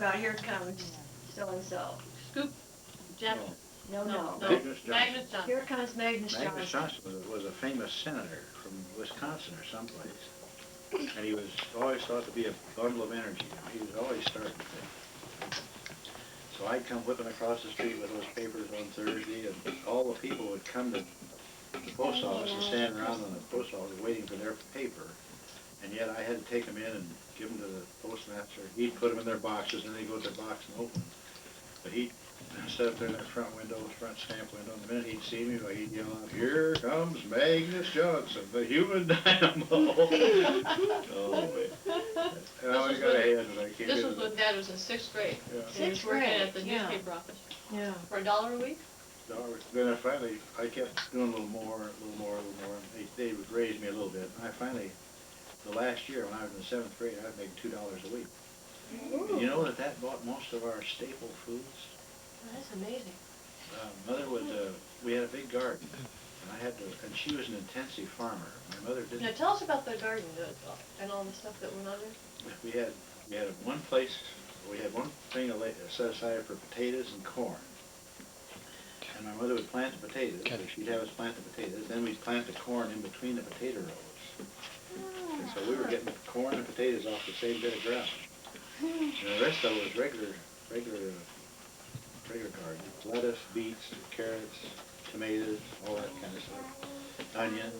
about here comes so-and-so. Scoop Jackson. No. Magnus Johnson. Magnus Johnson. Here comes Magnus Johnson. Magnus Johnson was a famous senator from Wisconsin or someplace. And he was always thought to be a bundle of energy. He was always starting things. So I'd come whipping across the street with those papers on Thursday, and all the people would come to the post office and stand around in the post office waiting for their paper. And yet I had to take them in and give them to the postmaster. He'd put them in their boxes, and they'd go to their box and open them. But he'd sit up there in that front window, front stamp window, and the minute he'd see me, he'd yell out, "Here comes Magnus Johnson, the human dynamo." Oh, man. And I always got ahead, and I came This in. was when Dad was in 6th grade. Yeah. And he was working at the newspaper office. Yeah. For $1 a week? Then I kept doing a little more, and they would raise me a little bit. And I finally, the last year when I was in the 7th grade, I was making $2 a week. And you know that bought most of our staple foods? Oh, that's amazing. Mother would, we had a big garden, and she was an intensive farmer. My mother didn't. Now tell us about the garden and all the stuff that went on there. We had one place, we had one thing set aside for potatoes and corn. And my mother would plant the potatoes, she'd have us plant the potatoes, then we'd plant the corn in between the potato rows. And so we were getting corn and potatoes off the same bit of ground. And the rest of it was regular garden. Lettuce, beets, carrots, tomatoes, all that kind of stuff. Onion.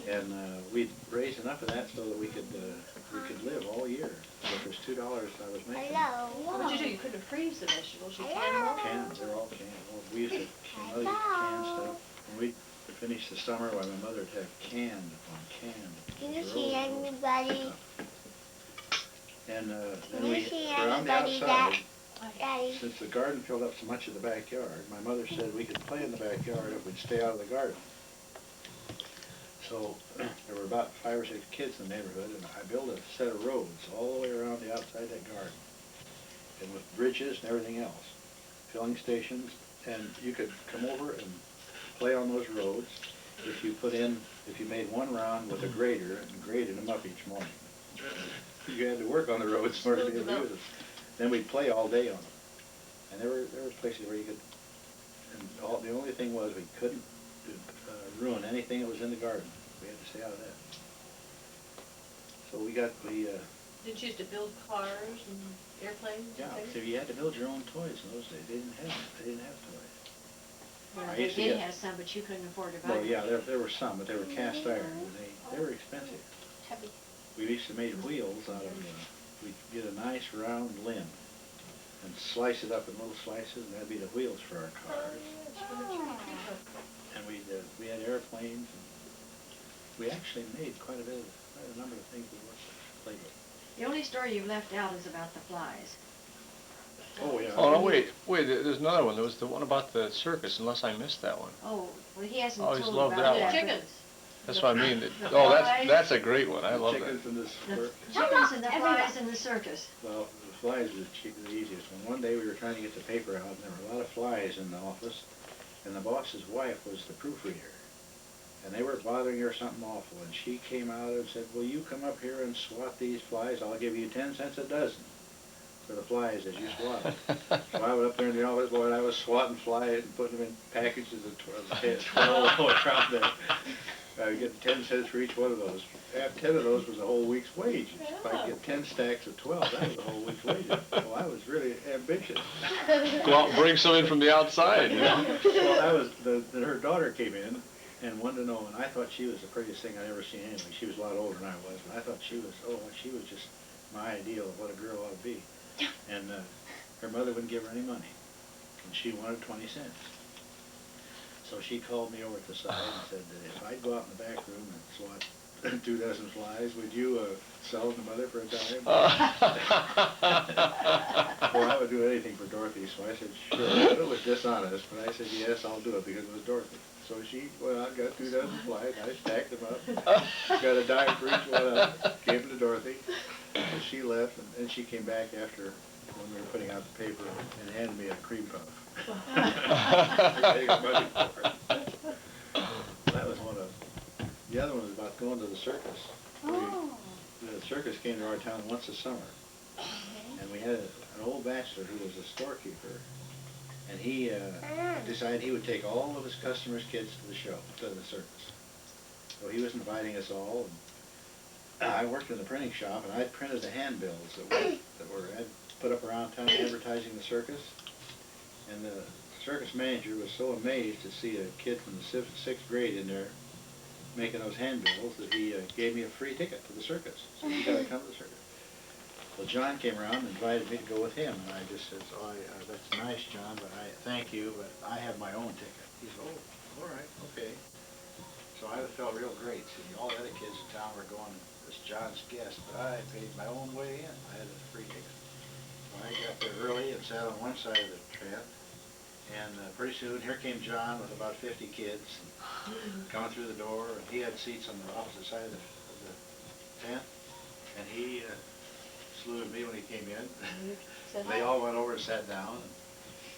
And we'd raise enough of that so that we could live all year. If there's $2 I was making. What would you do? You couldn't freeze the vegetables. You canned them all? Canned. They're all canned. Well, we used to can stuff. When we'd finish the summer, my mother would have canned upon canned. Can you see everybody? And then Can you we, see around the everybody outside, Daddy? since the garden filled up so much of the backyard, my mother said we could play in the backyard if we'd stay out of the garden. So there were about 5 or 6 kids in the neighborhood, and I built a set of roads all the way around the outside of that garden, and with bridges and everything else, filling stations, and you could come over and play on those roads if you made one round with a grader and graded them up each morning. You had to work on the roads in order to be able to use them. Then we'd play all day on them, and there were places where you could. And the only thing was we couldn't ruin anything that was in the garden. We had to stay out of that. So Didn't you used to build cars and airplanes? yeah. And things? So you had to build your own toys in those days. They didn't have toys. Well, I they used to did get- have some, but you couldn't afford to buy Well, them. yeah, there were some, but they were cast iron. And they were expensive. Heavy. We used to make wheels out of. We'd get a nice round limb and slice it up in little slices, and that'd be the wheels for our cars. And we had airplanes, and we actually made quite a number of things we played with. The only story you've left out is about the flies. Oh yeah. Oh, no, wait, there's another one. There was the one about the circus, unless I missed that one. Oh, well, he hasn't Always told loved about that that. one. Chickens. That's what I mean. The Oh, flies. that's a great one. I love that. Chickens in this The work. chickens and the flies in the circus. Well, the flies was the easiest one. One day we were trying to get the paper out, and there were a lot of flies in the office, and the boss's wife was the proofreader. And they were bothering her something awful, and she came out and said, "Will you come up here and swat these flies? I'll give you 10 cents a dozen for the flies as you swat them." So I went up there in the office, boy, and I was swatting flies and putting them in packages of 12 around there. I would get 10 cents for each one of those. 10 of those was a whole week's wage. If I could get 10 stacks of 12, that was a whole week's wages. Well, I was really ambitious. Go out and bring some in from the outside. You know? Well, her daughter came in and wanted to know, and I thought she was the prettiest thing I'd ever seen anyway. She was a lot older than I was, but I thought she was just my ideal of what a girl ought to be. And her mother wouldn't give her any money, and she wanted 20 cents. So she called me over to the side and said that if I'd go out in the back room and swat 2 dozen flies, would you sell them to Mother for a dime? Well, I would do anything for Dorothy, so I said, sure. It was dishonest, but I said, yes, I'll do it because it was Dorothy. So she went out and got 2 dozen flies, I stacked them up, got a dime for each one of them, gave them to Dorothy, and she left, and then she came back after when we were putting out the paper and handed me a cream puff. That was one of. The other one was about going to the circus. The circus came to our town once a summer, and we had an old bachelor who was a storekeeper, and he decided he would take all of his customers' kids to the show, to the circus. So he was inviting us all. And I worked in the printing shop, and I printed the handbills that were I'd put up around town advertising the circus. And the circus manager was so amazed to see a kid from the sixth grade in there making those handbills that he gave me a free ticket to the circus. So you got to come to the circus. Well, John came around and invited me to go with him, and I just said, "Oh, that's nice, John, but I thank you, but I have my own ticket." He said, "Oh, all right, okay." So I felt real great. See, all the other kids in town were going as John's guest, but I paid my own way in. I had a free ticket. So I got there early and sat on one side of the tent, and pretty soon here came John with about 50 kids coming through the door, and he had seats on the opposite side of the tent, and he saluted me when he came in. They all went over and sat down,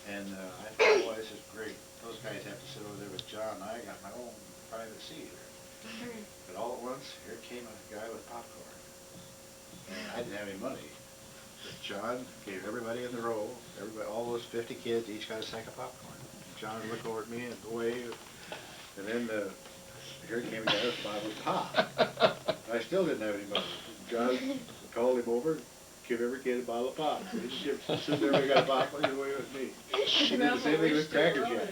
and I thought, boy, this is great. Those guys have to sit over there with John. I got my own private seat here. But all at once, here came a guy with popcorn. And I didn't have any money. But John gave everybody in the row, all those 50 kids, each got a sack of popcorn. And John would look over at me and wave. And then here came a guy with a bottle of pop. I still didn't have any money. John called him over, give every kid a bottle of pop. So he just sit there, we got a popcorn, he's away with me. He did the same thing with Cracker Jack.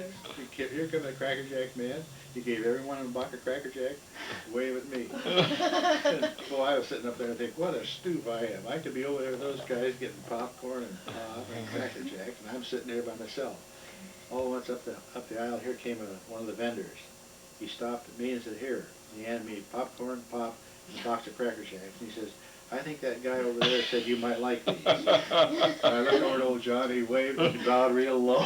Here come the Cracker Jack man. He gave everyone a box of Cracker Jack, away with me. And, well, I was sitting up there and think, what a stoop I am. I could be over there with those guys getting popcorn and pop and Cracker Jacks, and I'm sitting there by myself. All at once up the aisle, here came one of the vendors. He stopped at me and said, "Here." He handed me popcorn, pop, and a box of Cracker Jacks. And he says, "I think that guy over there said you might like these." And I looked over to old John, he waved and bowed real low.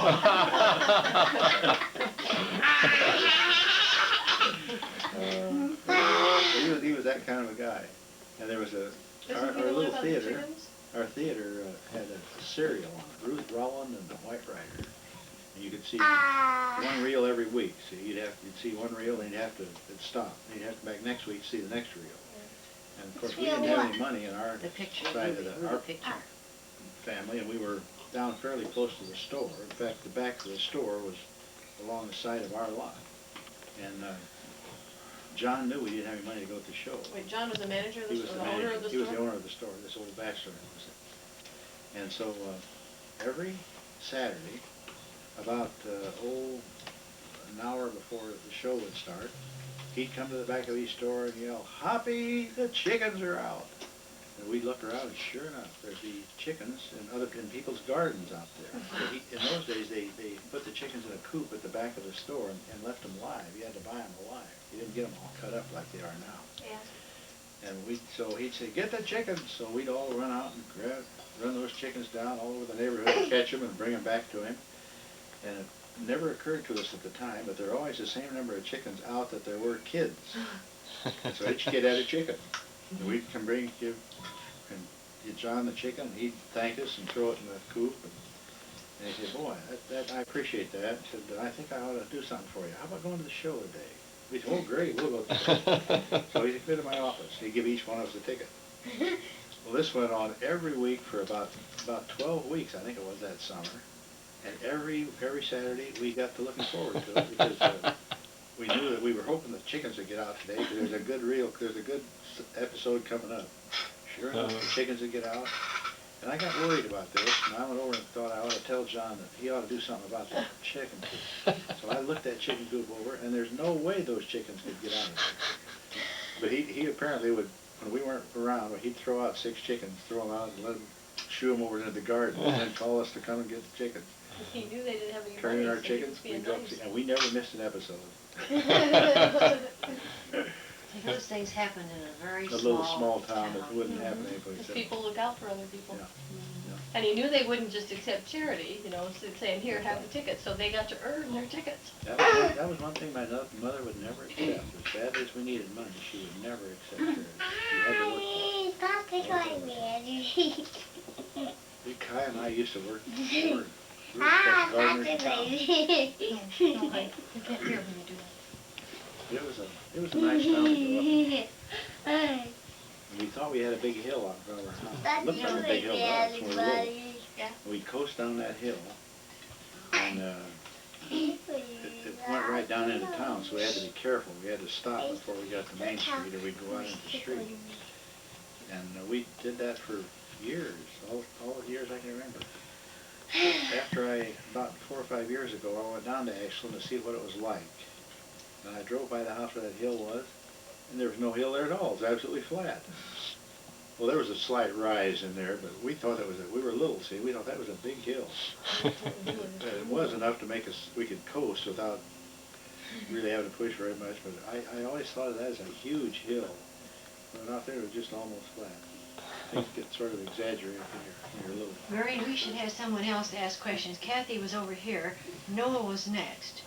He was that kind of a guy. And there was our little theater. Our theater had a serial on it, Ruth Roland and the White Rider. And you could see one reel every week. So you'd see one reel, and it'd stop. And you'd have to back next week to see the next reel. And of course, we didn't have any money in our side of our family, and we were down fairly close to the store. In fact, the back of the store was along the side of our lot. And John knew we didn't have any money to go to the show. Wait, John was the manager of the He was store, the the owner of the He store? was the owner of the store, this old bachelor was it. And so every Saturday, about an hour before the show would start, he'd come to the back of his store and yell, "Hoppy, the chickens are out." And we'd look around, and sure enough, there'd be chickens in people's gardens out there. In those days, they put the chickens in a coop at the back of the store and left them live. You had to buy them alive. You didn't get them all cut up like they are now. Yeah. And so he'd say, "Get the chickens." So we'd all run out and run those chickens down all over the neighborhood and catch them and bring them back to him. And it never occurred to us at the time, but there were always the same number of chickens out that there were kids. And so each kid had a chicken. And we'd come give John the chicken, and he'd thank us and throw it in the coop. And he said, "Boy, I appreciate that." He said, "I think I ought to do something for you. How about going to the show today?" We said, "Oh, great, we'll go to the show." So he'd come to my office. He'd give each one of us a ticket. Well, this went on every week for about 12 weeks, I think it was that summer. And every Saturday we got to looking forward to it because we knew that we were hoping the chickens would get out today because there's a good episode coming up. Sure enough, the chickens would get out. And I got worried about this, and I went over and thought I ought to tell John that he ought to do something about the chicken coop. So I looked that chicken coop over, and there's no way those chickens could get out of there. But he apparently would, when we weren't around, he'd throw out 6 chickens, throw them out, and let them shoo them over into the garden, and then call us to come and get the chickens. He knew they didn't have any Turn in money, our so he chickens, was being nice. and we never missed an episode. Those things happened in a very small town that wouldn't happen anyplace Because else. people look out for other people. Yeah. Yeah. And he knew they wouldn't just accept charity, saying, "Here, have the tickets," so they got to earn their tickets. That was one thing my mother would never accept. As badly as we needed money, she would never accept charity. You had to work for it. Stop tickling me. Kai and I used to work for Stop gardeners in town. tickling me. No, you can't hear when you do that. It was a nice town to grow up in. And we thought we had a big hill out in front of our house. Stop It looked like a big tickling hill, me, but it was one of those. everybody. Yeah. We'd coast down that hill, and it went right down into town, so we had to be careful. We had to stop before we got to Main Street, or we'd go out into the street. And we did that for years, all the years I can remember. After about 4 or 5 years ago, I went down to Ashland to see what it was like. And I drove by the house where that hill was, and there was no hill there at all. It was absolutely flat. Well, there was a slight rise in there, but we thought we were little, see, we thought that was a big hill. It was enough to make us, we could coast without really having to push very much, but I always thought of that as a huge hill. But out there it was just almost flat. Things get sort of exaggerated when you're little. Marion, we should have someone else ask questions. Kathy was over here. Noah was next.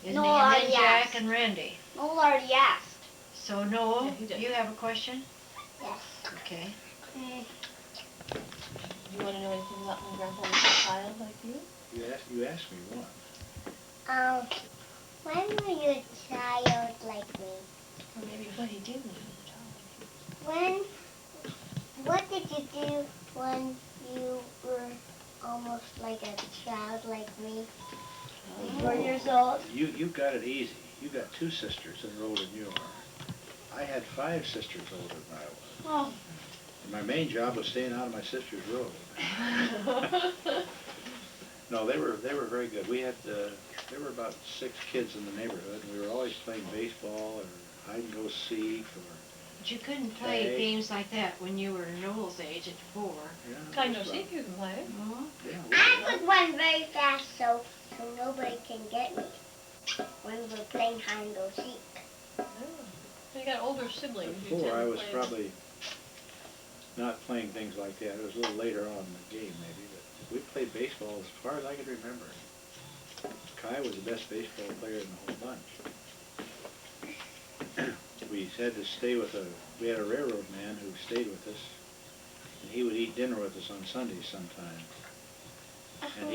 Isn't Noah he? And already then Jack asked. and Randy. Noel already asked. So Noah, Yeah, he did. you have a question? Yes. Okay. Do you want to know anything about when Grandpa was a child like you? You asked me once. When were you a child like me? Or maybe what he did when he was a child. What did you do when you were almost like a child like me? 4 years old. You got it easy. You got 2 sisters that are older than you are. I had 5 sisters older than I was. Oh. And my main job was staying out of my sister's road. No, they were very good. We had there were about 6 kids in the neighborhood, and we were always playing baseball or hide and go seek or. But you couldn't play Okay. games like that when you were Noel's age at 4. Yeah, I know, just see about. if you can play it. Oh. Yeah, I could run very fast so nobody can get me when we're playing hide and go seek. Oh. You got older siblings. You Before tend I to was play- probably not playing things like that. It was a little later on in the game maybe, but we played baseball as far as I can remember. Kai was the best baseball player in the whole bunch. We had to stay we had a railroad man who stayed with us, and he would eat dinner with us on Sundays sometimes. And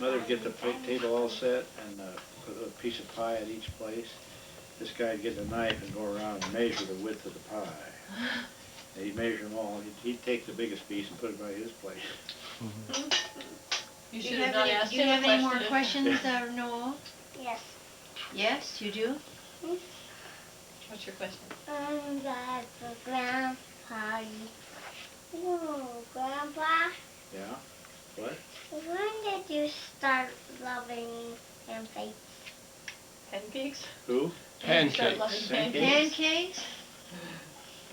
Mother would get the table all set and put a piece of pie at each place. This guy would get a knife and go around and measure the width of the pie. And he'd measure them all. He'd take the biggest piece and put it by his place. You Do should you have have not any, asked do you him a have any more question. questions, Noel? Yes. Yes, you do? What's your question? That for Grandpa. Oh, Grandpa, Yeah? What? when did you start loving pancakes? Pancakes? Who? You start loving Pancakes. pancakes? Pancakes?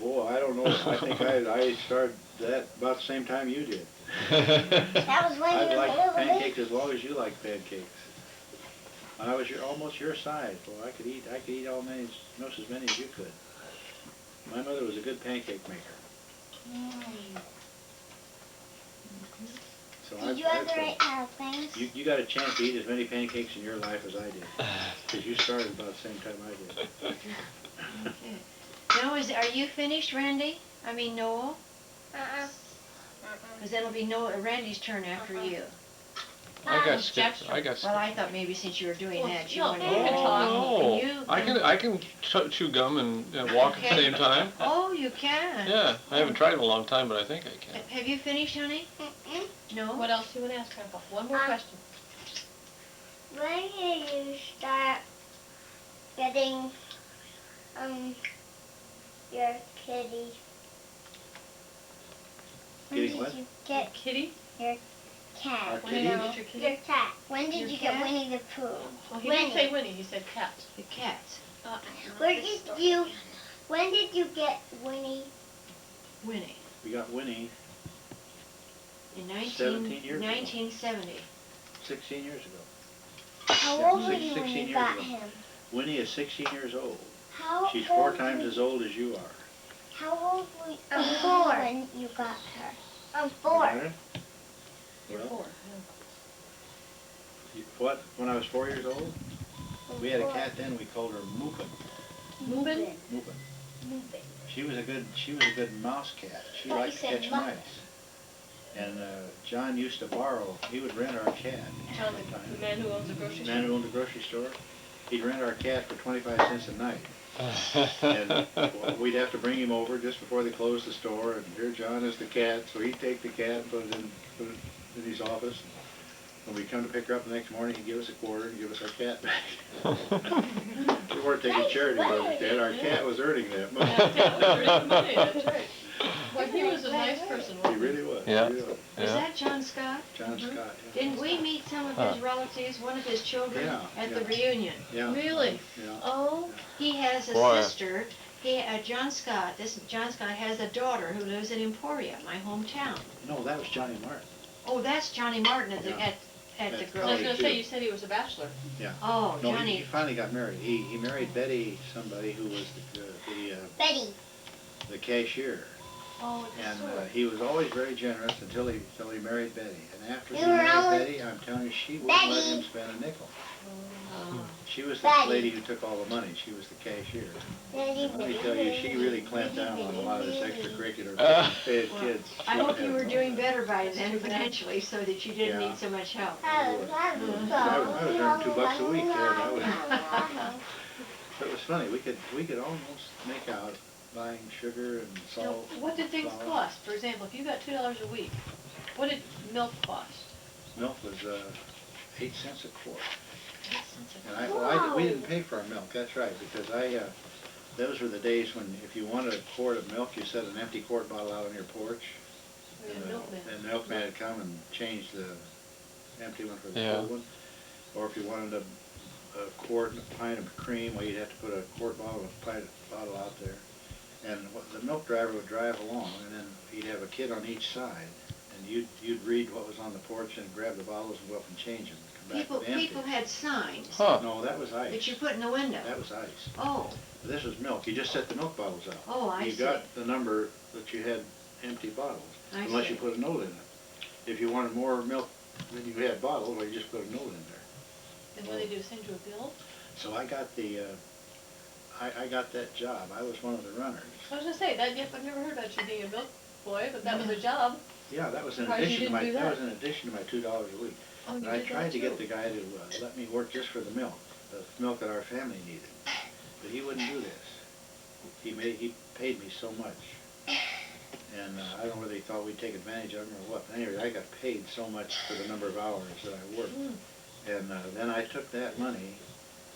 Boy, I don't know. I think I started that about the same time you did. That was when I you were liked little. pancakes as long as you liked pancakes. I was almost your size. Boy, I could eat almost as many as you could. My mother was a good pancake maker. So Did you ever have things? You got a chance to eat as many pancakes in your life as I did, because you started about the same time I did. Okay. Now, are you finished, Randy? I mean, Noel? Uh-uh. Because then it'll be Randy's turn after you. I got Jack's skipped. I got Well, skipped. I thought maybe since you were doing Well, that, you no, wanted you can to. talk. Oh, You I can chew gum and walk at the Okay. same time. Oh, you can? Yeah, I haven't tried in a long time, but I think I can. Have you finished, honey? Mm-mm. No? What else do you want to ask Grandpa? One more question. When did you start getting your kitty? When Getting did what? you get Kitty? your cat? Our When did you kitty? get your kitty? Your cat. When did Your you cat? get Winnie the Pooh? Well, he Winnie. didn't say Winnie, he said cat. The cats. When did you get Winnie? Winnie. We got Winnie In 17 years ago. 1970. 16 years ago. How Yeah, old were you 16 when you years got ago. him? Winnie is 16 years old. How She's old 4 were times you- as old as you are. How old were you when you got her? I'm 4. Got it? You're Well, 4. What? When I was 4 years old? We had a cat then. We called her Moopin. Moving? Moopin. She was a good mouse cat. She Thought you liked to said catch muppet. mice. And John used to borrow. He would rent our cat. John, the sometimes. man who owns the grocery The store? man who owned the grocery store. He'd rent our cat for 25 cents a night. And we'd have to bring him over just before they closed the store. And here John is the cat. So he'd take the cat and put it in his office. When we come to pick her up the next morning, he'd give us a quarter and give us our cat back. We weren't taking charity with it, Dad. Our cat was earning that money. Yeah, that was really money, that's right. Well, he was a nice person, He wasn't he? really was. Yeah. He really was. Was that John Scott? John Scott. Yeah. Didn't we meet some of his relatives, one of his children, Yeah, at yeah. the reunion? Yeah. Really? Yeah. Oh, He has a Boy. sister. John Scott. John Scott has a daughter who lives in Emporia, my hometown. No, that was Johnny Martin. Oh, that's Johnny Martin at the Yeah. at the That's girl. I was Probably gonna two. say, you said he was a bachelor. Yeah. Oh, No, he Johnny. finally got married. He married Betty, somebody who was Betty. the cashier. Oh, And sure. he was always very generous until he married Betty. And after he You were married always- Betty, I'm telling you, she wouldn't let him Betty. spend a nickel. Oh. She was the Betty. lady who took all the money. She was the cashier. Betty, Let me tell you, she really clamped down on a lot of this extracurricular paid Well, kids. I She hope had you were no- doing better by then financially, so that you didn't Yeah. need so much help. I was earning $2 a week there. But it was funny. We could almost make out buying sugar and Now, salt. what did things flour. cost? For example, if you got $2 a week, what did milk cost? Milk was 8 cents a quart. 8 cents a And we didn't pay for our milk. That's right, because those were the days when if you wanted a quart of milk, you set an empty quart bottle out on your porch. We had a milkman. And the milkman would come and change the empty one for the Yeah. full one. Or if you wanted a quart and a pint of cream, well, you'd have to put a quart bottle and a pint bottle out there. And the milk driver would drive along, and then he'd have a kid on each side, and you'd read what was on the porch and grab the bottles and go up and change them. And come back with empty. People had signs Huh. No, that was ice. that you put in the window. That was ice. Oh, This was milk. You just set the milk bottles out. Oh, I You see. got the number that you had empty bottles, I unless see. you put a note in it. If you wanted more milk than you had bottles, well, you just put a note in there. And what did they do, send you a bill? So I got I got that job. I was one of the runners. I was gonna say, I've never heard about you being a milk boy, but that was a job. Yeah, that was in Surprised you addition to my didn't do that that. was in addition to my $2 a week. Oh, And you I did tried that to get too. the guy to let me work just for the milk that our family needed, but he wouldn't do this. He paid me so much, and I don't know whether he thought we'd take advantage of him or what. But anyway, I got paid so much for the number of hours that I worked, and then I took that money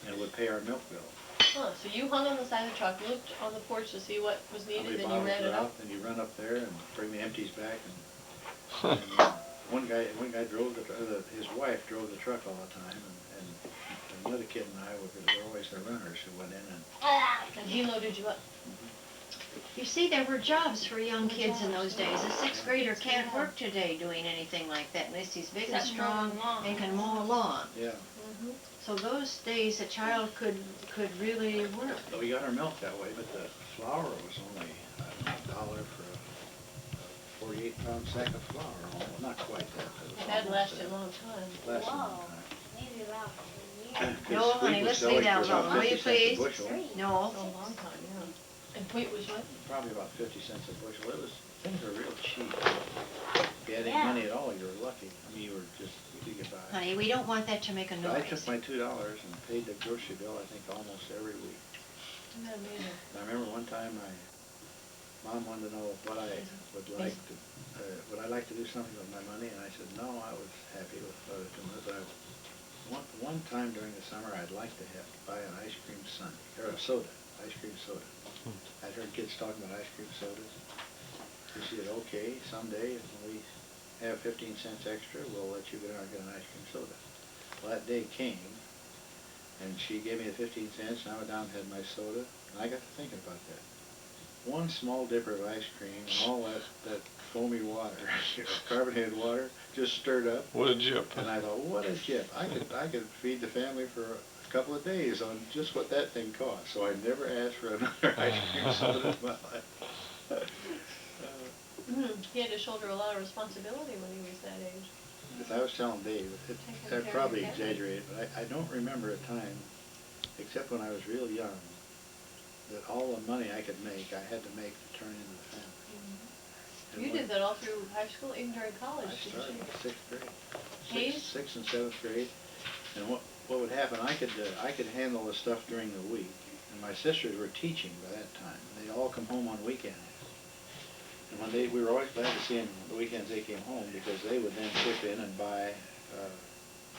and would pay our milk bill. Huh, so you hung on the side of the truck, looked on the porch to see what was How needed, many and you bottles ran were it out, up? and you run up there and bring the empties back. And one guy drove his wife drove the truck all the time, and another kid and I were always the runners who went in and. And he loaded you up. you see, there were jobs for young kids in those days. A sixth grader can't work today doing anything like that unless he's big and Except strong mowing lawns. and can mow a lawn. Yeah, Mm-hmm. So those days, a child could really work. but we got our milk that way, but the flour was only, I don't know, $1 for a 48-pound sack of flour. Not quite that, but it was That almost lasted that. a long time. Lasted a long Wow. time. Maybe about 3 years. 'Cause No, wheat honey, was let's selling leave that for about alone, will you 50 cents a please? bushel. No. A long time, yeah. And wheat was what? Probably about 50 cents a bushel. Things were real cheap. If you had any Yeah. money at all, you were lucky. I mean, you could get by. Honey, we don't want that to make a But I took noise. my $2 and paid the grocery bill, I think, almost every week. Isn't that amazing? I remember one time my mom wanted to know what I would I like to do something with my money, and I said no, I was happy with what I was doing. But one time during the summer, I'd like to buy an ice cream sundae, or a soda, ice cream soda. I'd heard kids talking about ice cream sodas. She said, okay, someday when we have 15 cents extra, we'll let you get an ice cream soda. Well, that day came, and she gave me the 15 cents, and I went down and had my soda, and I got to thinking about that. One small dipper of ice cream, and all that foamy water, carbonated water, just stirred up, What a jip. and I thought, what a jip. I could feed the family for a couple of days on just what that thing cost, so I never asked for another ice cream soda in my life. He had to shoulder a lot of responsibility when he was that age. As I was telling Dave, Taking I care of probably your family. exaggerated, but I don't remember a time, except when I was real young, that all the money I could make, I had to make to turn into the family. And You when did that all through high school, even during college, I didn't started you? in sixth grade, Hayes? sixth and seventh grade, and what would happen? I could handle the stuff during the week, and my sisters were teaching by that time. They'd all come home on weekends, And when we were always glad to see them the weekends they came home, because they would then chip in and buy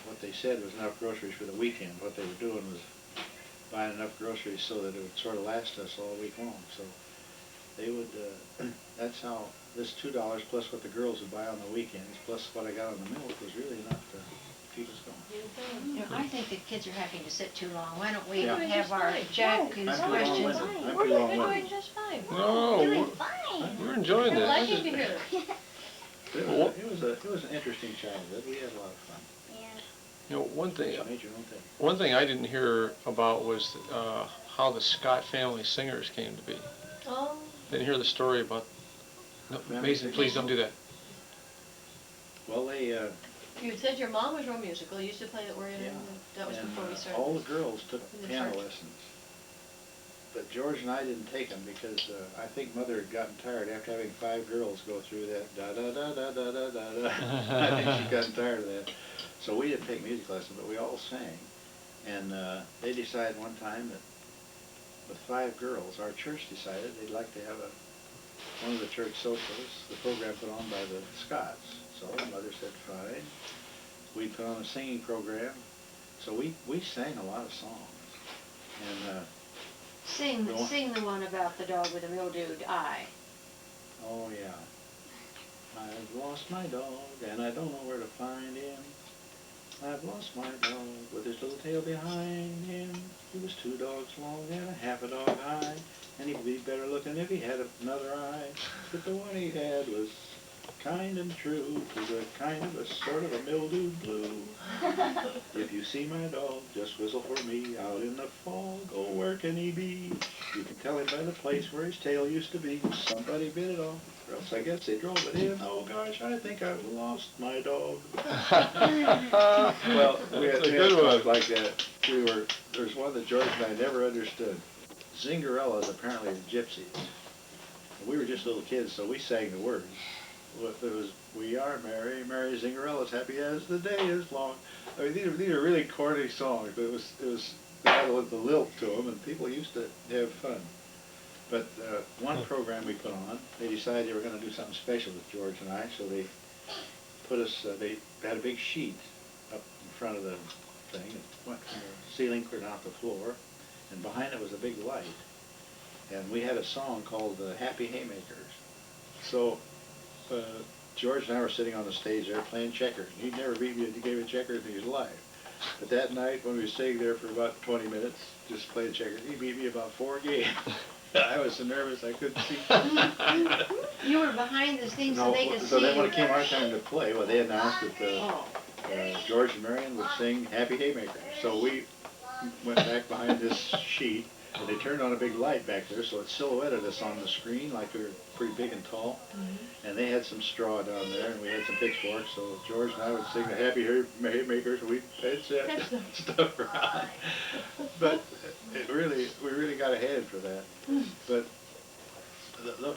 what they said was enough groceries for the weekend. What they were doing was buying enough groceries so that it would sort of last us all week long. So they would, that's how this $2 plus what the girls would buy on the weekends, plus what I got on the milk, was really enough to keep us going. You know, I think the kids are having to sit too long. Why don't we Yeah. have our Jack I'm whose too questions? long-winded. I'm We're too doing long-winded. just fine. No, Doing we're, fine. we're enjoying We're this. liking to hear this. It was an interesting childhood. We had a lot of fun. Yeah. You know, one thing, You made your own thing. one thing I didn't hear about was how the Scott family singers came to be. Oh, Didn't hear the story about. No, Family Mason, singers? please don't do that. Well, they, you said your mom was real musical. You used to play the organ, Yeah. and that was and before we started. all the girls took in the piano church. lessons. But George and I didn't take them because I think Mother had gotten tired after having 5 girls go through that da-da-da-da-da-da-da-da. I think she'd gotten tired of that. So we didn't take music lessons, but we all sang. And they decided one time that with 5 girls, our church decided they'd like to have one of the church socials, the program put on by the Scots. So Mother said, fine. We put on a singing program. So we sang a lot of songs. And Sing the one about the dog with a mildewed eye. oh yeah. I've lost my dog and I don't know where to find him. I've lost my dog with his little tail behind him. He was 2 dogs long and a half a dog high, and he'd be better looking if he had another eye. But the one he had was kind and true to the kind of a sort of a mildewed blue. If you see my dog, just whistle for me. Out in the fog, oh, where can he be? You can tell him by the place where his tail used to be. Somebody bit it off, or else I guess they drove it in. Oh gosh, I think I've lost my dog. Well, we had songs like that. There's one that George and I never understood. Zingarella's apparently the gypsies. We were just little kids, so we sang the words. It was, we are merry, merry Zingarella's, happy as the day is long. I mean, these are really corny songs, but it was had the lilt to them, and people used to have fun. But one program we put on, they decided they were going to do something special with George and I, so they put us, they had a big sheet up in front of the thing. It went from the ceiling clear down to the floor, and behind it was a big light. And we had a song called Happy Haymakers. So George and I were sitting on the stage there playing checkers. He'd never beat me if he gave a checkers in his life. But that night, when we were sitting there for about 20 minutes, just playing checkers, he beat me about 4 games. I was so nervous I couldn't see. You were behind the scenes so they could so see then when you. it came our time to play, well, they announced that George and Marion would sing Happy Haymakers. So we went back behind this sheet, and they turned on a big light back there, so it silhouetted us on the screen like we were pretty big and tall. And they had some straw down there, and we had some pitchforks, so George and I would sing the Happy Haymakers, and we'd headset stuff around. But we really got ahead for that. But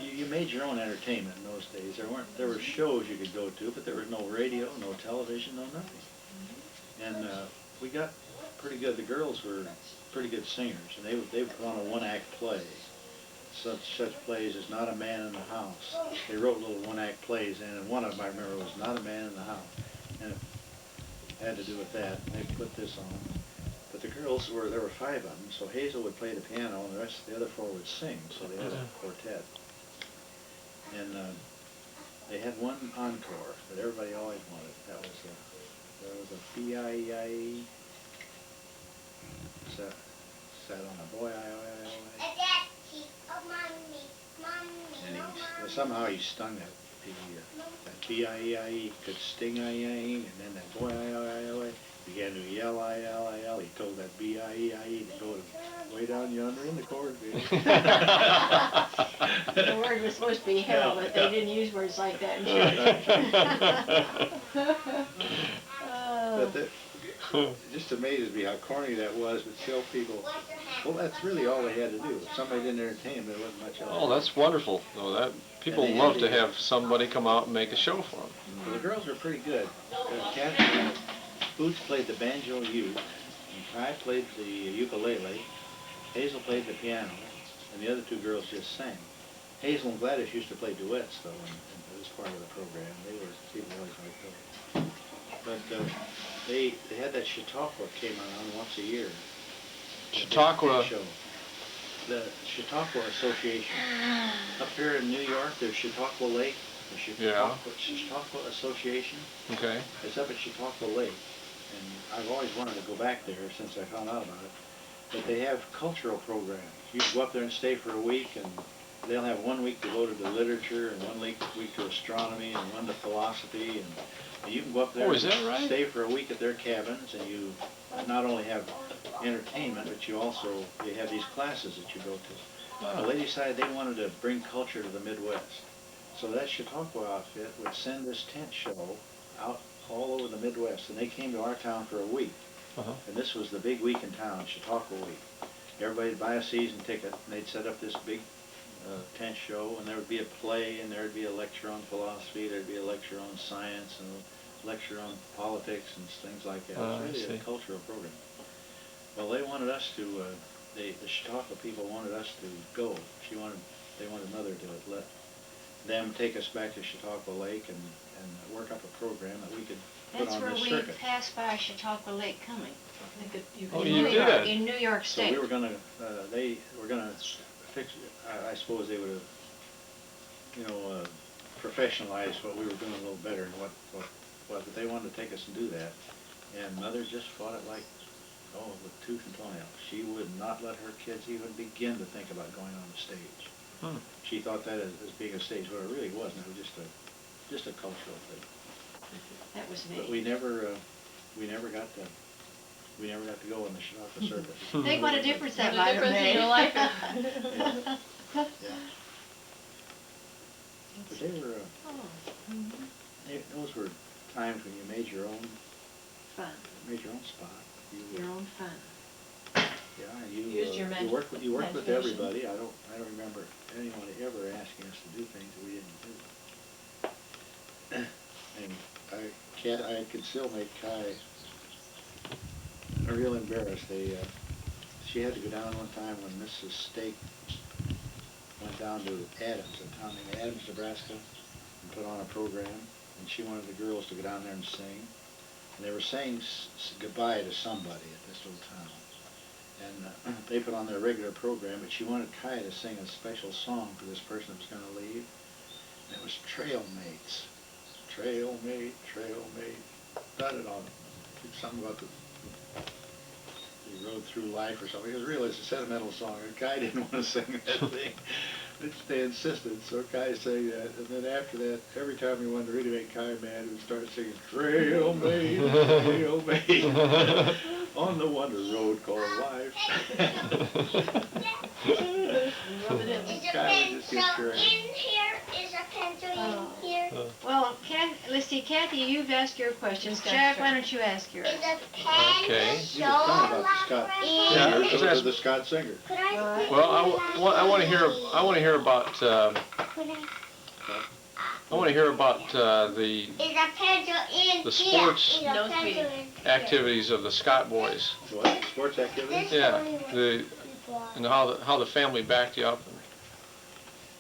you made your own entertainment in those days. There were shows you could go to, but there was no radio, no television, no nothing. And we got pretty good. The girls were pretty good singers, and they would put on a 1-act play. Such plays as Not a Man in the House. They wrote little 1-act plays, and one of them I remember was Not a Man in the House, and it had to do with that. And they put this on. But the girls there were 5 of them, so Hazel would play the piano, and the other 4 would sing. So they had a quartet. And they had one encore that everybody always wanted. That was a B-I-E-I-E. Sat on a boy, and somehow he stung that B-I-E-I-E could sting I-E-I-E, and then that boy I-O-I-O-I began to yell I-L-I-L. He told that B-I-E-I-E to go to way down yonder in the cornfield. The word was supposed to be hell, but they didn't use words like that in church. But it just amazes me how corny that was, but still people, well, that's really all they had to do. If somebody didn't entertain them, there wasn't much else. Oh, that's wonderful. No, that people love to have somebody come out and make a show for them. Well, the girls were pretty good. Boots played the banjo uke, and Kai played the ukulele, Hazel played the piano, and the other 2 girls just sang. Hazel and Gladys used to play duets though, and as part of the program. People always liked those. But they had that Chautauqua came around once a year. Chautauqua. Show. The Chautauqua Association. Up here in New York, there's Chautauqua Lake, the Chautauqua Association. Okay. It's up at Chautauqua Lake, and I've always wanted to go back there since I found out about it. But they have cultural programs. You can go up there and stay for a week, and they'll have 1 week devoted to literature, and 1 week to astronomy, and 1 to philosophy, and you can go up there Oh, is that right? and stay for a week at their cabins, and you not only have entertainment, but they have these classes that you go to. Wow. Well, they decided they wanted to bring culture to the Midwest. So that Chautauqua outfit would send this tent show out all over the Midwest, and they came to our town for a week. Uh-huh. And this was the big week in town, Chautauqua Week. Everybody would buy a season ticket, and they'd set up this big tent show, and there would be a play, and there would be a lecture on philosophy, there'd be a lecture on science, and a lecture on politics and things like that. It was really a cultural program. Well, they wanted us to, the Chautauqua people wanted us to go. They wanted Mother to let them take us back to Chautauqua Lake and work up a program that we could put That's on where this we circuit. passed by Chautauqua Lake coming. Oh, In you New did? York, in New York So State. we were gonna, they were gonna fix, I suppose they would have, professionalized what we were doing a little better and but they wanted to take us and do that. And Mother just fought it like, with tooth and toenail. She would not let her kids even begin to think about going on the stage. Hmm. She thought that as being a stage, but it really wasn't. It was just a cultural thing. That was But me. we never got to go on the Chautauqua circuit. Think what a difference that What a might have difference in made. your life. Yeah. But they were, those were times when you made your own spot. Your own fun. Yeah, and you Used your you worked with imagination. everybody. I don't remember anyone ever asking us to do things that we didn't do. And I could still make Kai real embarrassed. She had to go down one time when Mrs. Stake went down to Adams, a town named Adams, Nebraska, and put on a program, and she wanted the girls to go down there and sing. And they were saying goodbye to somebody at this little town. And they put on their regular program, but she wanted Kai to sing a special song for this person that was going to leave. And it was Trail Mates. Trail mate, da-da-da. Something about the road through life or something. It was really a sentimental song, and Kai didn't want to sing that thing. They insisted, so Kai sang that, and then after that, every time he wanted to really make Kai mad, he would start singing, Trail mate, on the wonder road called life. Rub it in. Is a Kai would just pencil get in crazy. here? Is a pencil in here? Well, let's see, Kathy, you've asked your questions. Discuss Jack, why her. don't you ask yours? Is a Okay. pencil You just tell about the Scott in Yeah, singer, let's or ask- the Scott singer. Could I Well, I want to hear about Could I? the Is a pencil in The here? sports Is a nose pencil beating. in here? activities of the Scott boys. What, sports activities? This Yeah, only one the we bought. and how the family backed you up.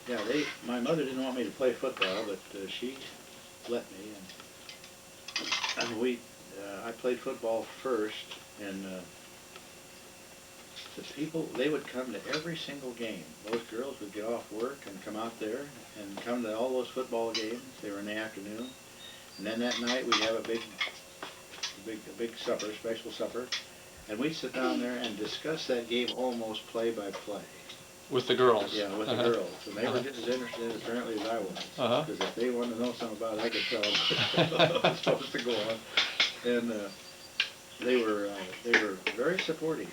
Yeah, my mother didn't want me to play football, but she let me, and I played football first, and the people, they would come to every single game. Those girls would get off work and come out there and come to all those football games. They were in the afternoon, and then that night we'd have a big supper, special supper, and we'd sit down there and discuss that game almost play by play. With the girls. Yeah, with the girls, and they were just as interested apparently as I was. Because if they wanted to know something about it, I could tell them what was supposed to go on. And they were very supportive.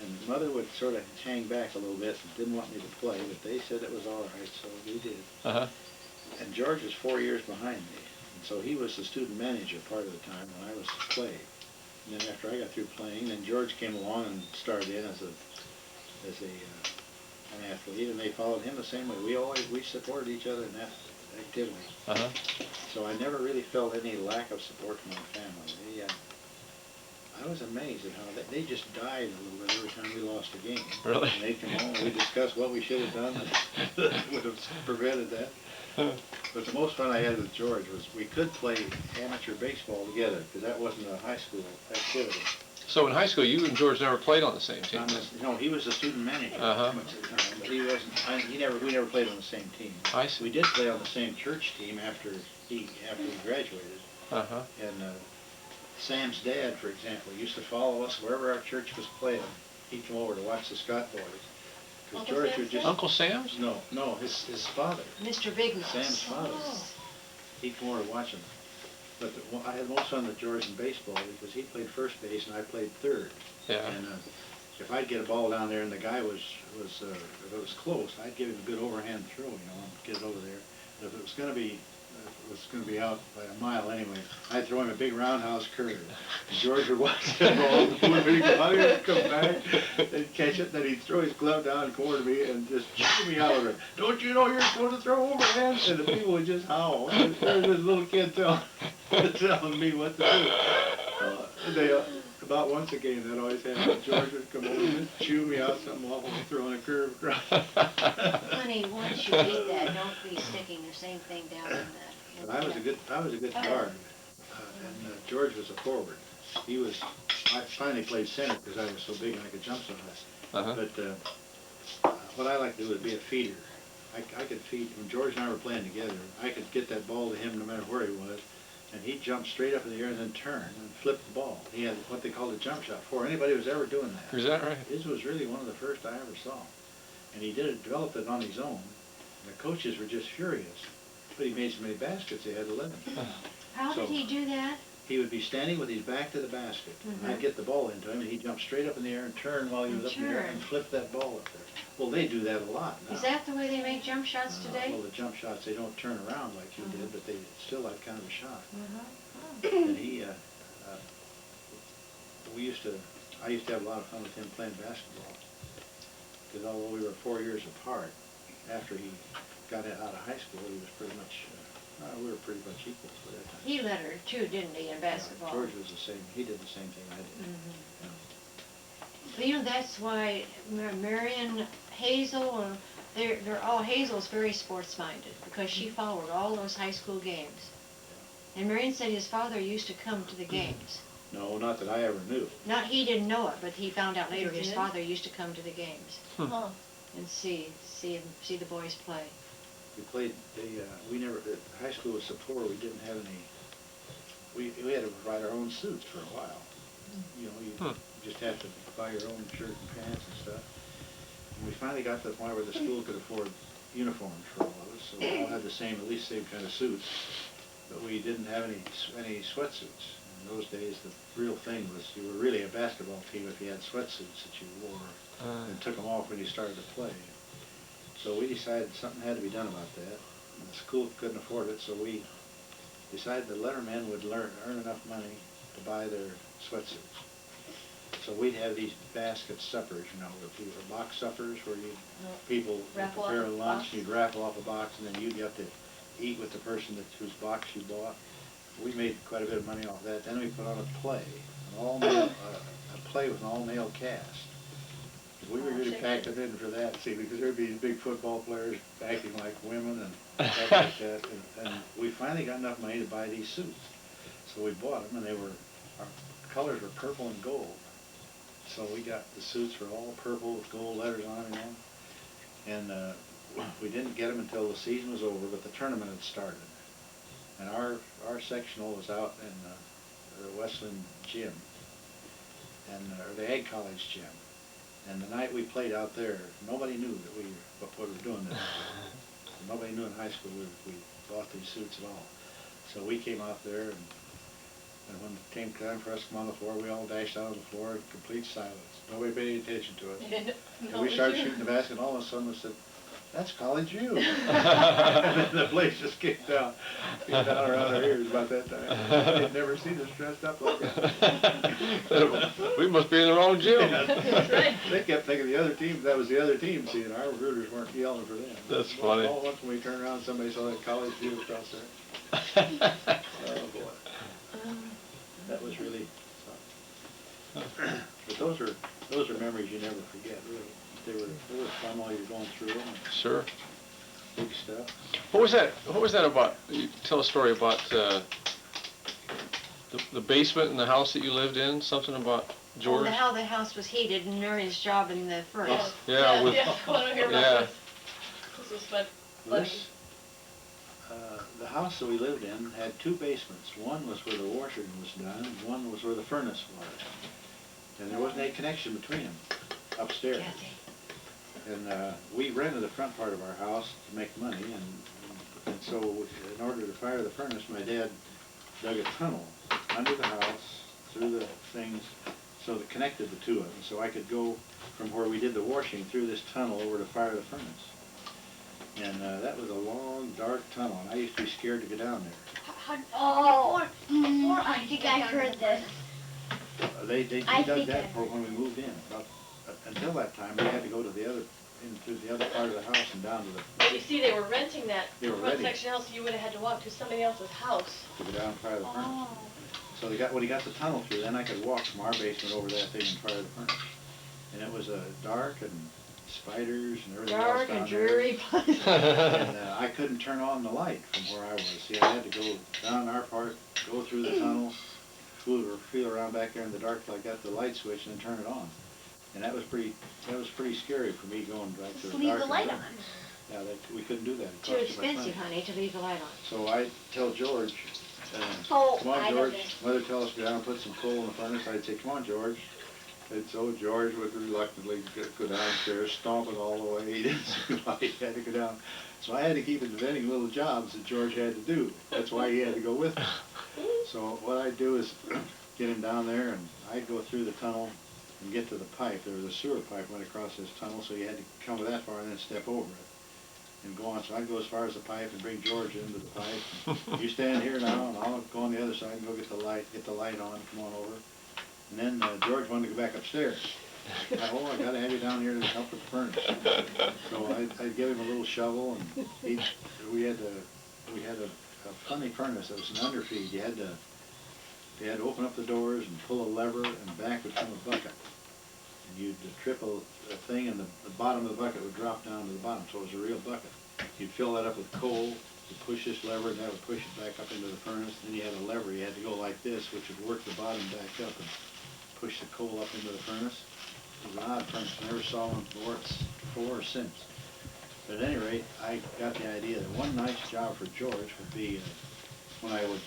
And Mother would sort of hang back a little bit and didn't want me to play, but they said it was all right, so we did. And George was 4 years behind me, and so he was the student manager part of the time when I was playing. And then after I got through playing, then George came along and started in as an athlete, and they followed him the same way. We supported each other in that activity. So I never really felt any lack of support from my family. I was amazed at how they just died a little bit every time we lost a game. Really? And they'd come home and we'd discuss what we should have done that would have prevented that. But the most fun I had with George was we could play amateur baseball together, because that wasn't a high school activity. So in high school, you and George never played on the same team? No, he was the student manager Uh-huh. much of the time, but he wasn't. We never played on the same team. I see. We did play on the same church team after he graduated. Uh-huh. And Sam's dad, for example, used to follow us wherever our church was playing. He'd come over to watch the Scott boys. 'Cause Uncle George Sam's was just dad? Uncle Sam's? no, his father, Mr. Big Mouth. Sam's father. Oh. He'd come over to watch him. But I had most fun with George in baseball because he played first base and I played third. Yeah. And if I'd get a ball down there and the guy if it was close, I'd give him a good overhand throw, and get it over there. But if it was going to be out by a mile anyway, I'd throw him a big roundhouse curve. And George would watch that ball, come back, and catch it, then he'd throw his glove down and come over to me and just chew me out of it. Don't you know you're supposed to throw overhand? And the people would just howl. There's this little kid telling me what to do. About once a game, that always happened. George would come over and just chew me out something while I'm throwing a curve across. Honey, once you eat that, don't be sticking the same thing down in that. But I was a good guard, and George was a forward. I finally played center because I was so big and I could jump so high. Uh-huh. But what I like to do is be a feeder. I could feed, when George and I were playing together, I could get that ball to him no matter where he was, and he'd jump straight up in the air and then turn and flip the ball. He had what they called a jump shot before anybody was ever doing that. Is that right? His was really one of the first I ever saw. And he developed it on his own. The coaches were just furious. But he made so many baskets, he had to let him. How did he do that? He would be standing with his back to the basket. And I'd get the ball into him, and he'd jump straight up in the air and turn while he was up in the air and flip that ball up there. Well, they do that a lot now. Is that the way they make jump shots today? Well, the jump shots, they don't turn around like you did, but they still have kind of a shot. Uh-huh. And I used to have a lot of fun with him playing basketball. Because although we were 4 years apart, after he got out of high school, he was pretty much, we were pretty much equals by that time. He lettered too, didn't he, in basketball? George was the same, he did the same thing I did. Well, that's why Marion, Hazel, they're all, Hazel's very sports-minded because she followed all those high school games. And Marion said his father used to come to the games. No, not that I ever knew. Not, he didn't know it, but he found out later He his did? father used to come to the games Huh. and see the boys play. We played, we never, high school was so poor, we didn't have any, we had to provide our own suits for a while. You just have to buy your own shirt and pants and stuff. And we finally got to the point where the school could afford uniforms for all of us, so we all had at least same kind of suits, but we didn't have any sweatsuits. In those days, the real thing was you were really a basketball team if you had sweatsuits that you wore and took them off when you started to play. So we decided something had to be done about that. And the school couldn't afford it, so we decided the lettermen would earn enough money to buy their sweatsuits. So we'd have these basket suppers, the box suppers where people would Raffle prepare off a lunch, box? you'd raffle off a box, and then you'd have to eat with the person whose box you bought. We made quite a bit of money off that. Then we put on a play, a play with an all-male cast. We were really packed it in for that, see, because there'd be these big football players acting like women and stuff like that. And we finally got enough money to buy these suits. So we bought them, and our colors were purple and gold. So we got the suits were all purple with gold letters on them, And we didn't get them until the season was over, but the tournament had started. And our sectional was out in the Westland gym, or the Ag College gym. And the night we played out there, nobody knew that what we were doing this. Nobody knew in high school we bought these suits at all. So we came out there, and when it came time for us to come on the floor, we all dashed out on the floor in complete silence. Nobody paid any attention to it. And we started shooting the basket, and all of a sudden we said, "That's College U." And then the place just kicked down around our ears about that time. They'd never seen us dressed up like that. We must be in the wrong gym. Yeah. They kept thinking that was the other team, see, and our recruiters weren't yelling for them. That's funny. All at once when we turned around, somebody saw that College U across there. Oh, boy. That was really something. But those are memories you never forget, really. They were fun while you're going through them, Sure. big stuff. What was that about? You tell a story about the basement in the house that you lived in. Something about George. Oh, how the house was heated and Marion's job in the furnace. Yeah, with- I want to hear about yeah. this. This is fun. This, the house that we lived in had two basements. One was where the washing was done, and one was where the furnace was. And there wasn't any connection between them upstairs. Kathy. And we rented the front part of our house to make money, and so in order to fire the furnace, my dad dug a tunnel under the house, through the things, so that connected the two of them, so I could go from where we did the washing through this tunnel over to fire the furnace. And that was a long, dark tunnel, and I used to be scared to go down there. I think I heard this. They I dug think that I for when we moved in. Until that time, we had to go to in through the other part of the house and down to But you see, they were renting that They were front ready. section house, so you would have had to walk to somebody else's house. to go down and fire the furnace. So when he got the tunnel through, then I could walk from our basement over that thing and fire the furnace. And it was dark and spiders and everything else Dark down and there. dreary place. And I couldn't turn on the light from where I was. See, I had to go down our part, go through the tunnel, feel around back there in the dark till I got the light switch and then turn it on. And that was pretty scary for me going back to the dark. Leave the light on. Yeah, we couldn't do that. It Too cost too much expensive, money. honey, to leave the light on. So I tell George, Oh, come on, I know George, this. Mother tell us to go down and put some coal in the furnace. I'd say, come on, George. And so George would reluctantly go downstairs, stomping all the way. He didn't see the light, he had to go down. So I had to keep inventing little jobs that George had to do. That's why he had to go with me. So what I'd do is get him down there, and I'd go through the tunnel and get to the pipe. There was a sewer pipe went across this tunnel, so you had to come that far and then step over it and go on. So I'd go as far as the pipe and bring George into the pipe. You stand here now, and I'll go on the other side and go get the light on, come on over. And then George wanted to go back upstairs. I gotta have you down here to help with the furnace. So I'd give him a little shovel, and we had a funny furnace. It was an underfeed. You had to open up the doors and pull a lever, and back would come a bucket. And you'd trip a thing, and the bottom of the bucket would drop down to the bottom, so it was a real bucket. You'd fill that up with coal, you'd push this lever, and that would push it back up into the furnace. Then you had a lever, you had to go like this, which would work the bottom back up and push the coal up into the furnace. It was an odd furnace. I never saw one before or since. But at any rate, I got the idea that one nice job for George would be when I would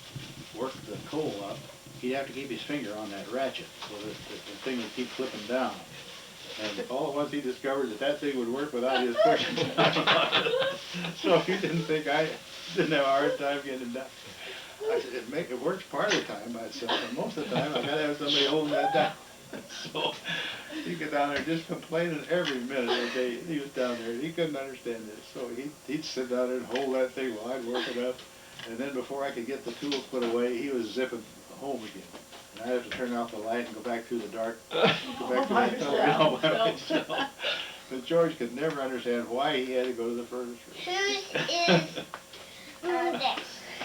work the coal up, he'd have to keep his finger on that ratchet so that the thing would keep flipping down. And all at once he discovered that thing would work without his pushing down on it. So he didn't think I didn't have a hard time getting it done. I said, it works part of the time by itself, and most of the time I gotta have somebody holding that down. So he'd get down there just complaining every minute of the day. He was down there, he couldn't understand this. So he'd sit down there and hold that thing while I'd work it up. And then before I could get the tools put away, he was zipping home again. And I'd have to turn off the light and go back through the dark, go back to that tunnel all by myself. But George could never understand why he had to go to the furnace. Whose is this?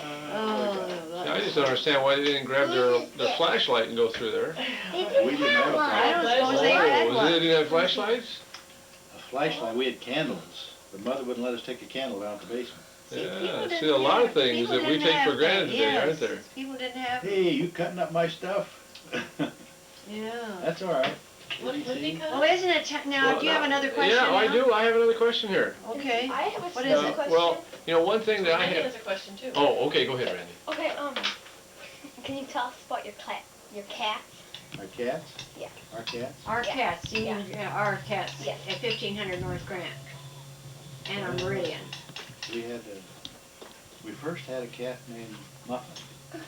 I just don't understand why they didn't grab their flashlight and go through there. They We didn't have a I don't flashlight. suppose they had Oh, one. they didn't have flashlights? A flashlight, we had candles. The mother wouldn't let us take a candle down to the basement. Yeah, see, a lot of things that we take for granted today, aren't there? People didn't have, Hey, you cutting up my stuff? yeah. That's all right. What did he cut? Well, isn't it, now, do you have another question Yeah, I now? do. I have another question here. Okay. I have a What simple is it? question. Well, you know, one thing that I Randy have... has a question too. Oh, okay, go ahead, Randy. Okay, can you tell us about your cats? Our cats? Yeah. Our cats? Our Yeah. cats, you Yeah. mean, our cats Yeah. at 1500 North Grant and on Meridian. We first had a cat named Muffin.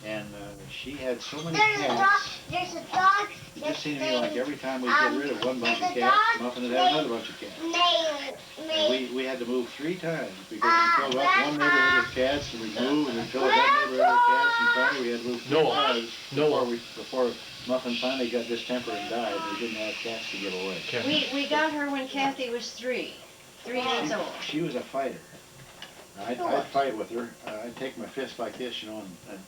And she had so many There's a dog. cats. There's a dog. It just seemed to me like every time we Um, get rid of one bunch of there's a cats, dog Muffin would have another bunch of cats. And we had to move 3 times because we filled up one neighborhood with cats and we moved and we filled that neighborhood with cats and finally we had to move 3 Noah. times Noah. before Muffin finally got distemper and died. We didn't have cats to give away. We got her when Kathy was 3 months old. She was a fighter. I'd fight with her. I'd take my fist like this, you know, and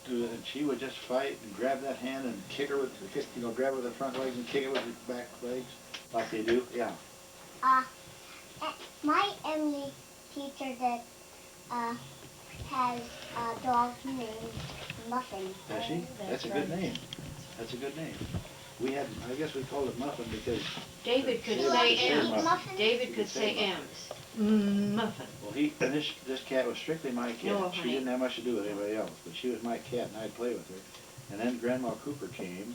and she would just fight and grab that hand and kick her with, grab her with the front legs and kick it with the back legs, like they do. Yeah. My Emily teacher that has a dog named Muffin. Does she? That's a good name. That's a good name. We had, I guess we called it Muffin because David could David say could say M's. muffin. David He could say muffin. M's. Muffin. Well, this cat was strictly my cat. No, She honey. didn't have much to do with anybody else, but she was my cat, and I'd play with her. And then Grandma Cooper came,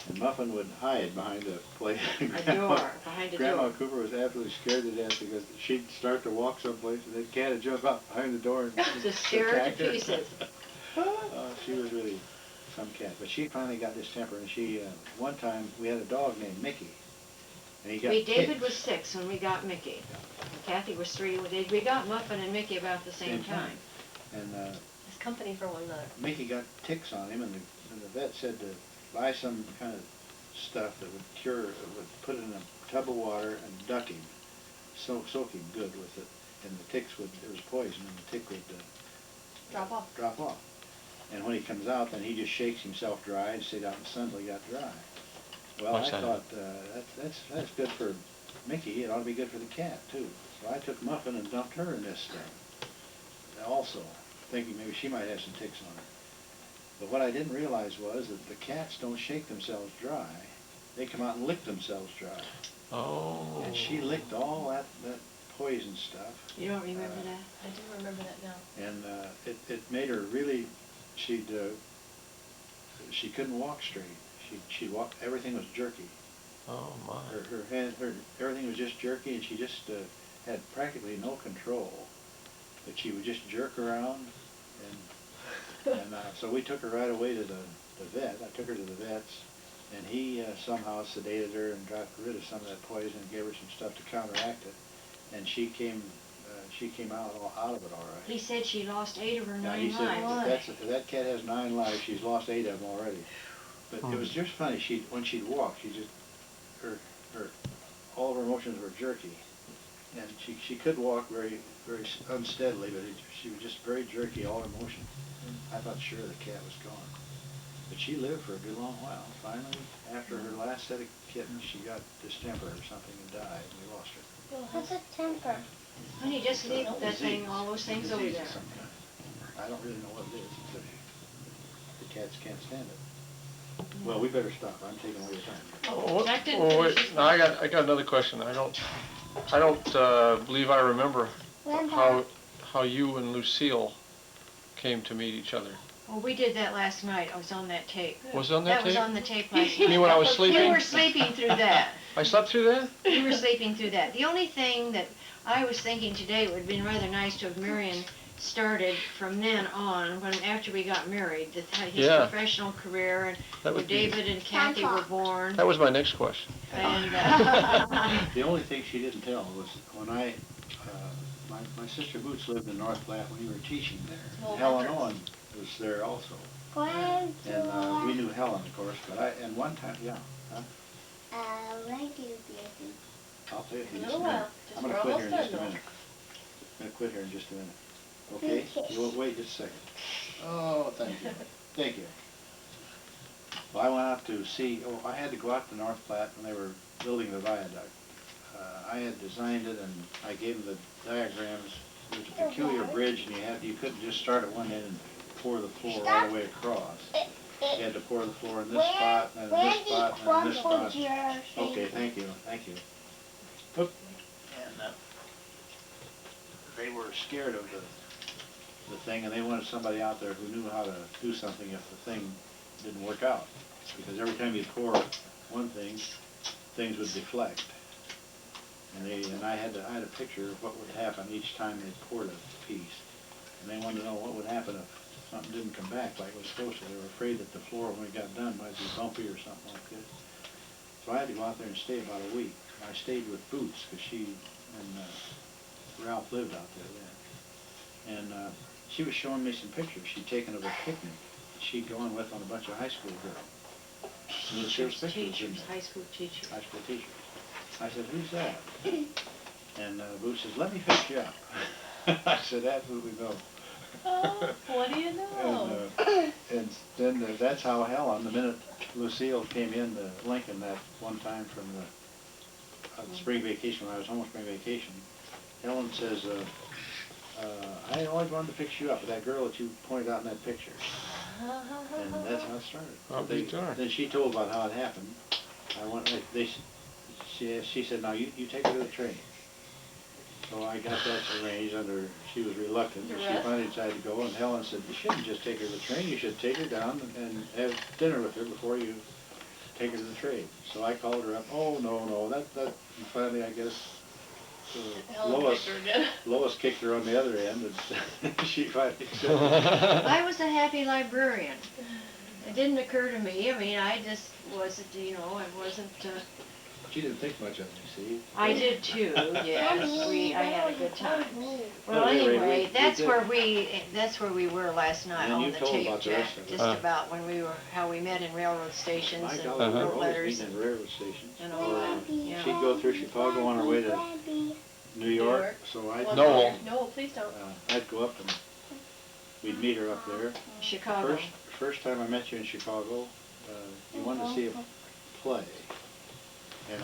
and Muffin would hide behind the plate. A door, behind a Grandma door. Cooper was absolutely scared to death because she'd start to walk someplace, and the cat would jump out behind the door and Just scare her attack to pieces. She was really some cat, but she finally got this temper, and she, one time, we had a dog named Mickey, and he got David ticks. was 6 when we got Mickey. And Kathy was 3. We got Muffin and Mickey about the same time. And It's company for one another. Mickey got ticks on him, and the vet said to buy some kind of stuff that would would put it in a tub of water and duck him, soak him good with it, and the ticks would, it was poison, and the tick would Drop off. drop off. And when he comes out, then he just shakes himself dry and sit out in the sun till he got dry. Well, Watch I that. thought, that's good for Mickey, it ought to be good for the cat, too. So I took Muffin and dumped her in this also, thinking maybe she might have some ticks on her. But what I didn't realize was that the cats don't shake themselves dry. They come out and lick themselves dry. Oh. And she licked all that poison stuff. You don't remember that? I do remember that now. And it made her really, she couldn't walk straight. She'd walk, everything was jerky. Oh my. Everything was just jerky, and she just had practically no control. But she would just jerk around, and so we took her right away to the vet. I took her to the vet's, and he somehow sedated her and got rid of some of that poison and gave her some stuff to counteract it. And she came out of it all right. He said she lost 8 of her 9 Now, he lives. said, if that cat has 9 lives, she's lost 8 of them already. But it was just funny, when she'd walk, she just, all of her motions were jerky. And she could walk very, very unsteadily, but she was just very jerky, all her motions. I thought sure the cat was gone. But she lived for a good long while. Finally, after her last set of kittens, she got distemper or something and died, and we lost her. What's a temper? Honey, just leave that thing, all those things over Disease there. of some kind. I don't really know what it is, except the cats can't stand it. Well, we better stop. I'm taking all your time. Oh, Jack didn't oh, finish wait. his No, I got another question. I don't believe I remember how you and Lucille came to meet each other. Well, we did that last night. I was on that tape. Was it on that That was tape? on the tape last You night. mean when I was You sleeping? were sleeping through that. I slept through that? You were sleeping through that. The only thing that I was thinking today, it would have been rather nice to have Marion started from then on, after we got married, his Yeah. professional career, and That where would be- David and Kathy were born. That was my next question. And The only thing she didn't tell was when my sister Boots lived in North Platte when you were teaching there. Oh, Helen records. Owen was there also. Where And we knew Helen, of course, but and one time, yeah. Huh? where do you be? I'll tell you in A just a little minute. while. I'm going to quit here in just a minute. I'm going to quit here in just a minute. Okay? Okay. You will wait just a second. Oh, thank you. Thank you. Well, I went out to see, I had to go out to North Platte when they were building the viaduct. I had designed it, and I gave them the diagrams. It was a peculiar bridge, and you couldn't just start at one end and pour the floor all the way across. You had to pour the floor in this spot, and in this spot, and in this spot. Okay, thank you, thank you. Oop. And they were scared of the thing, and they wanted somebody out there who knew how to do something if the thing didn't work out. Because every time you pour one thing, things would deflect. And I had a picture of what would happen each time they poured a piece. And they wanted to know what would happen if something didn't come back like it was supposed to. They were afraid that the floor, when it got done, might be bumpy or something like this. So I had to go out there and stay about a week. I stayed with Boots, because she and Ralph lived out there then. And she was showing me some pictures she'd taken of a picnic that she'd gone with on a bunch of high school girls. And there was pictures in teachers, there. high school teachers. High school teachers. I said, who's that? And Boots says, let me fix you up. I said, absolutely no. Oh, what do you know? And then that's how Helen, the minute Lucille came in to Lincoln that one time from the spring vacation, when I was home on spring vacation, Helen says, I always wanted to fix you up with that girl that you pointed out in that picture. And that's how it started. I'll be darned. Then she told about how it happened. She said, now you take her to the train. So I got that arranged she was reluctant, but she Duress? finally decided to go, and Helen said, you shouldn't just take her to the train, you should take her down and have dinner with her before you take her to the train. So I called her up, oh, no, and finally I guess Helen picked her again. Lois kicked her on the other end, and she finally accepted. I was a happy librarian. It didn't occur to me, I mean, I just wasn't, I wasn't, She didn't think much of me, see? I did too, yes, I had a good time. Well, Well, anyway, anyway, we that's did- where we were last night And on you the told tape, about the Jack, rest of it. just about how we met in railroad stations My and golly, we were wrote always letters meeting in railroad stations. and all that, yeah. She'd go through Chicago on her way to New York, so I'd No. No, please don't. I'd go up and we'd meet her up there. Chicago. First time I met you in Chicago, you wanted to see a play, and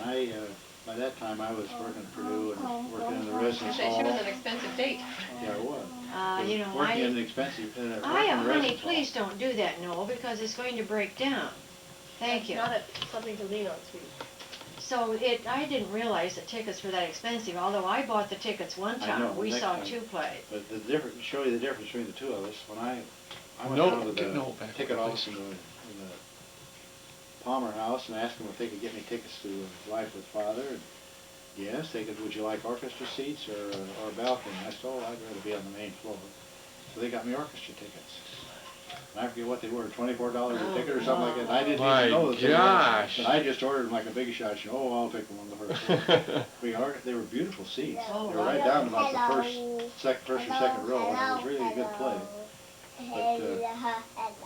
by that time I was working at Purdue and working in the I residence say she hall. was an expensive date. Yeah, I was. Working in the expensive, working in the Honey, residence hall. please don't do that, Noel, because it's going to break down. Thank you. Not something to lean on, sweetie. So I didn't realize that tickets were that expensive, although I bought the tickets one I time. know, We next saw time. 2 plays. But show you the difference between the two of us, when I went No, down to get the Noel back, ticket please. office in the Palmer House and asked them if they could get me tickets to Life with Father, and yes, they could, would you like orchestra seats or a balcony? I said, oh, I'd rather be on the main floor. So they got me orchestra tickets. And I forget what they were, $24 a ticket or something like that. I didn't My even know that they were. gosh. But I just ordered them like a big shot. She said, oh, I'll take them on the first floor. They were beautiful seats. Oh, They were right down about the first or second row, and it was really a good play. But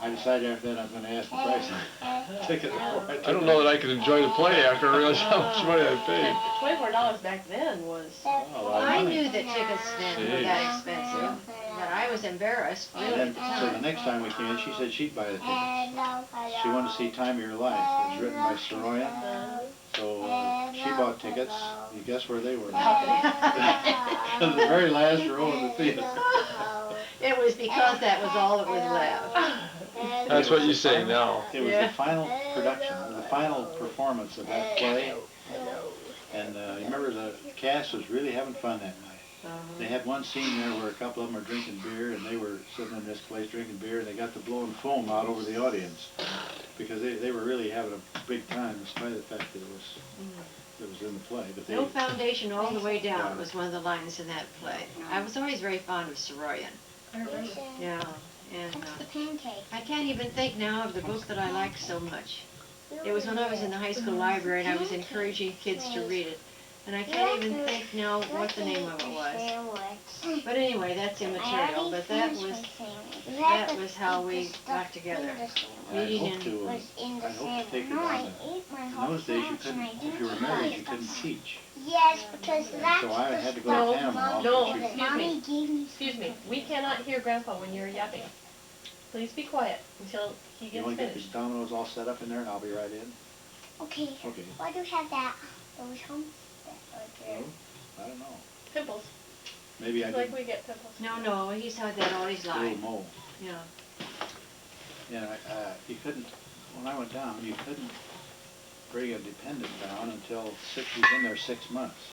I decided after that I was going to ask the price of the ticket. I don't know that I could enjoy the play after I realized how much money I paid. $24 back then was. Oh, a lot of I money. knew that tickets then were that expensive, but I was embarrassed, really, at And the then, so the time. next time we came in, she said she'd buy the tickets. She wanted to see Time of Your Life. It was written by Marion. So she bought tickets. You guess where they were? The very last row of the theater. It was because that was all that was left. That's what you say now. It was Yeah. the final production, the final performance of that play. And you remember the cast was really having fun that night. They had one scene there where a couple of them were drinking beer, and they were sitting in this place drinking beer, and they got to blowing foam out over the audience because they were really having a big time, despite the fact that it was in the play. But No foundation all the way down was one of the lines in that play. I was always very fond of Soroyan. I remember. Yeah, and The pancake. I can't even think now of the book that I liked so much. It was when I was in the high school library and I was encouraging kids to read it. And I can't even think now what the name of it was. But anyway, that's immaterial, but that was how we got together. I Meeting hope in, I hope to take her down there. In those days, you couldn't, if you were married, you couldn't teach. Yes, because that's So I had to go No, to Panama. no, to shoot. excuse me. gave me. Excuse me, we cannot hear Grandpa when you're yapping. Please be quiet until he You gets want to get these finished. dominoes all set up in there, and I'll be right in? Okay. Okay. Why do you have that? Those homes right there. I don't know. Pimples, Maybe I like did we get pimples. no, he's had that all his a little life. mole. Yeah. Yeah, you couldn't, when I went down, you couldn't bring a dependent down until he was in there 6 months.